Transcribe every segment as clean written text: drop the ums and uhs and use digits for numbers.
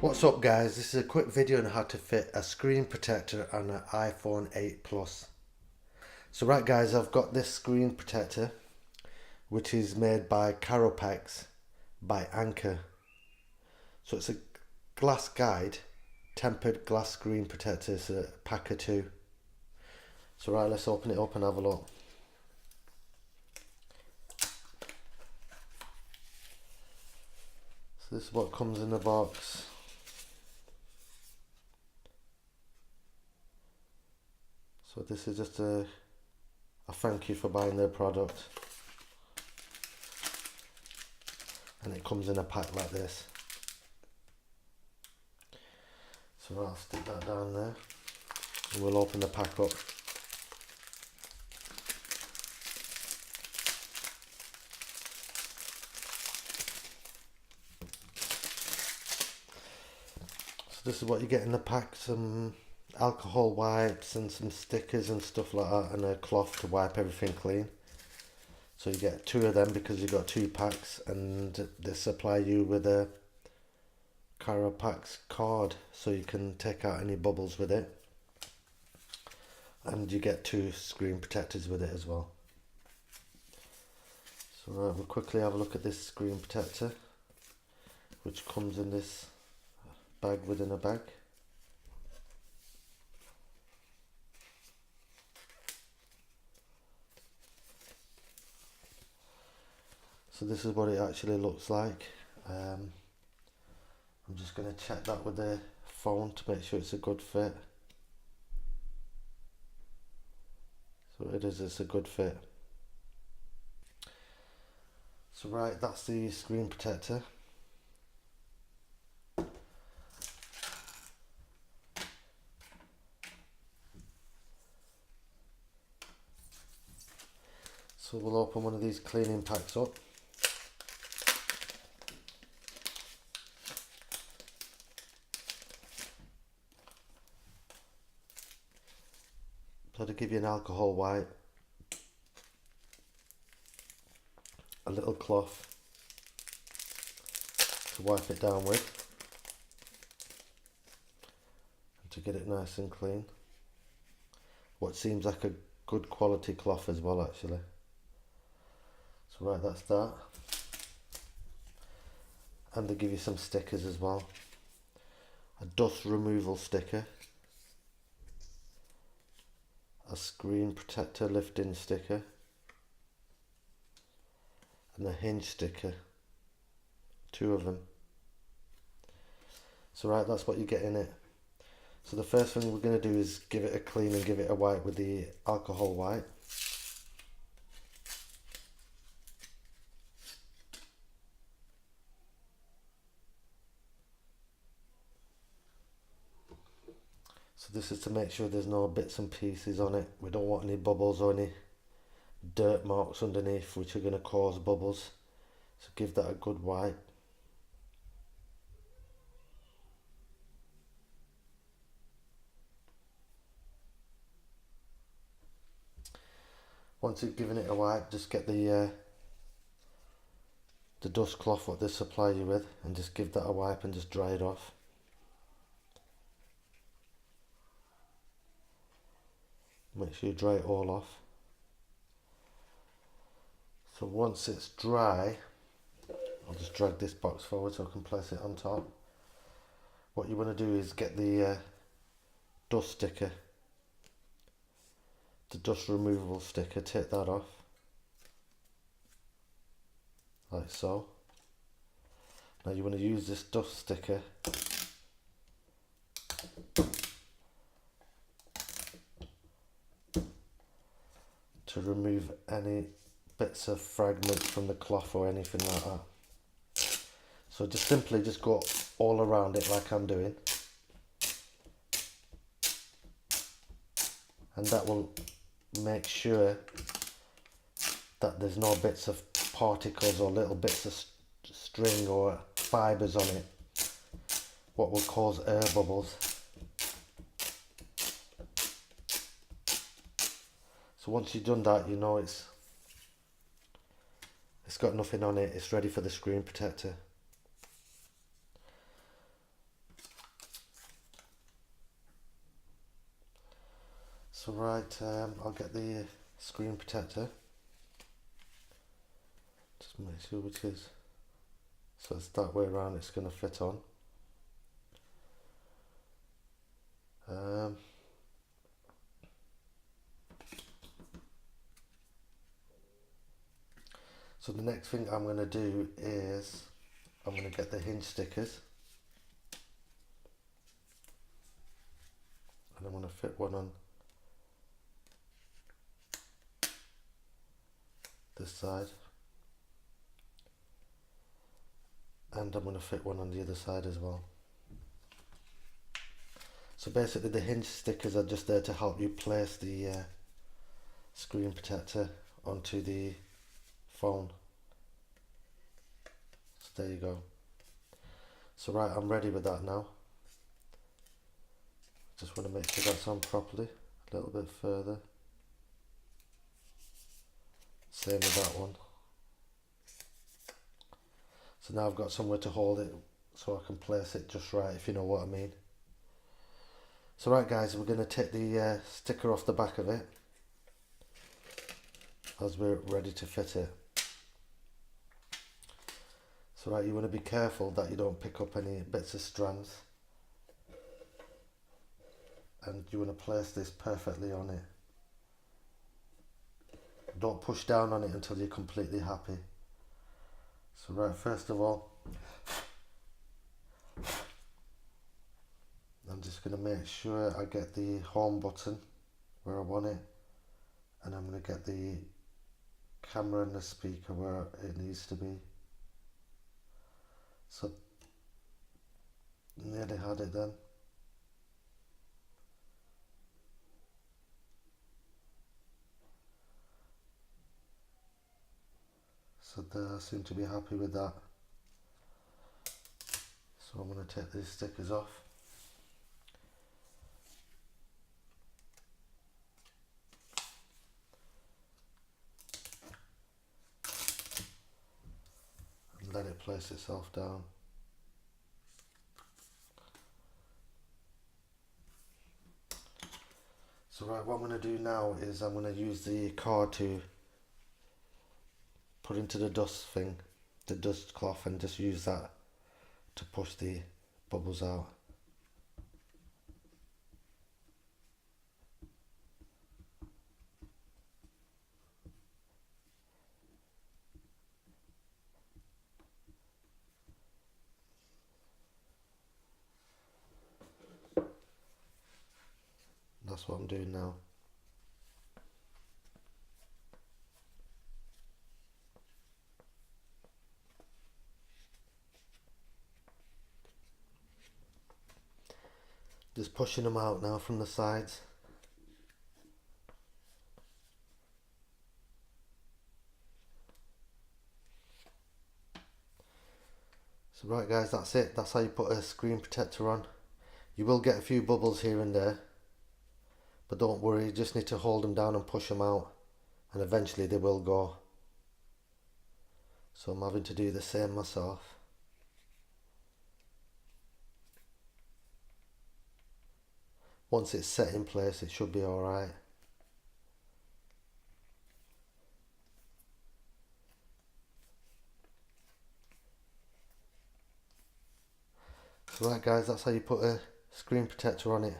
What's up guys, this is a quick video on how to fit a screen protector on an iPhone 8 Plus. So right guys, I've got this screen protector which is made by Caropax by Anker. So it's a glass guide, tempered glass screen protector, it's a pack of two. So right, let's open it up and have a look. So this is what comes in the box. So this is just a thank you for buying their product. And it comes in a pack like this. So I'll stick that down there. And we'll open the pack up. So this is what you get in the pack, some alcohol wipes and some stickers and stuff like that, and a cloth to wipe everything clean. So you get two of them because you've got two packs, and they supply you with a Caropax card so you can take out any bubbles with it, and you get two screen protectors with it as well. So right, we'll quickly have a look at this screen protector, which comes in this bag within a bag. So this is what it actually looks like. I'm just going to check that with the phone to make sure it's a good fit. So it is, it's a good fit. So right, that's the screen protector. So we'll open one of these cleaning packs up. So to give you an alcohol wipe, a little cloth to wipe it down with, and to get it nice and clean. What seems like a good quality cloth as well actually. So right, that's that. And they give you some stickers as well. A dust removal sticker, a screen protector lifting sticker, and a hinge sticker. Two of them. So right, that's what you get in it. So the first thing we're going to do is give it a clean and give it a wipe with the alcohol wipe. So this is to make sure there's no bits and pieces on it. We don't want any bubbles or any dirt marks underneath which are going to cause bubbles. So give that a good wipe. Once you've given it a wipe, just get the dust cloth what they supply you with and just give that a wipe and just dry it off. Make sure you dry it all off. So once it's dry, I'll just drag this box forward so I can place it on top. What you want to do is get the dust sticker, the dust removable sticker, take that off, like so. Now you want to use this dust sticker to remove any bits of fragments from the cloth or anything like that. So just simply just go all around it like I'm doing, and that will make sure that there's no bits of particles or little bits of string or fibres on it, what will cause air bubbles. So once you've done that, you know it's got nothing on it, it's ready for the screen protector. So right, I'll get the screen protector. Just make sure which is, so it's that way around it's going to fit on. So the next thing I'm going to do is I'm going to get the hinge stickers, and I'm going to fit one on this side, and I'm going to fit one on the other side as well. So basically the hinge stickers are just there to help you place the screen protector onto the phone. So there you go. So right, I'm ready with that now. Just want to make sure that's on properly. A little bit further. Same with that one. So now I've got somewhere to hold it so I can place it just right, if you know what I mean. So right guys, we're going to take the sticker off the back of it as we're ready to fit it. So right, you want to be careful that you don't pick up any bits of strands, and you want to place this perfectly on it. Don't push down on it until you're completely happy. So right, first of all, I'm just going to make sure I get the home button where I want it, and I'm going to get the camera and the speaker where it needs to be. So nearly had it then. So there, I seem to be happy with that. So I'm going to take these stickers off. And let it place itself down. So right, what I'm going to do now is I'm going to use the card to put into the dust thing, the dust cloth, and just use that to push the bubbles out. That's what I'm doing now. Just pushing them out now from the sides. So right guys, that's it. That's how you put a screen protector on. You will get a few bubbles here and there, but don't worry, you just need to hold them down and push them out, and eventually they will go. So I'm having to do the same myself. Once it's set in place, it should be alright. So right guys, that's how you put a screen protector on it.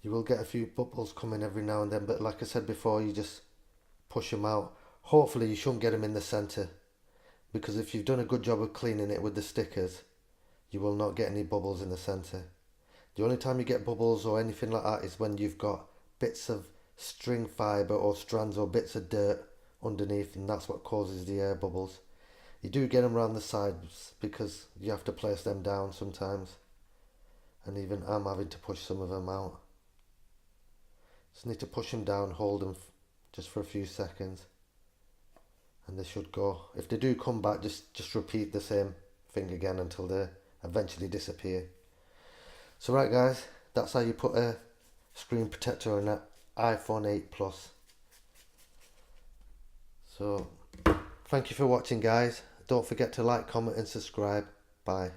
You will get a few bubbles coming every now and then, but like I said before, you just push them out. Hopefully you shouldn't get them in the centre, because if you've done a good job of cleaning it with the stickers, you will not get any bubbles in the centre. The only time you get bubbles or anything like that is when you've got bits of string fibre or strands or bits of dirt underneath, and that's what causes the air bubbles. You do get them around the sides because you have to place them down sometimes, and even I'm having to push some of them out. Just need to push them down, hold them just for a few seconds, and they should go. If they do come back, just repeat the same thing again until they eventually disappear. So right guys, that's how you put a screen protector on an iPhone 8 Plus. So thank you for watching guys. Don't forget to like, comment and subscribe. Bye.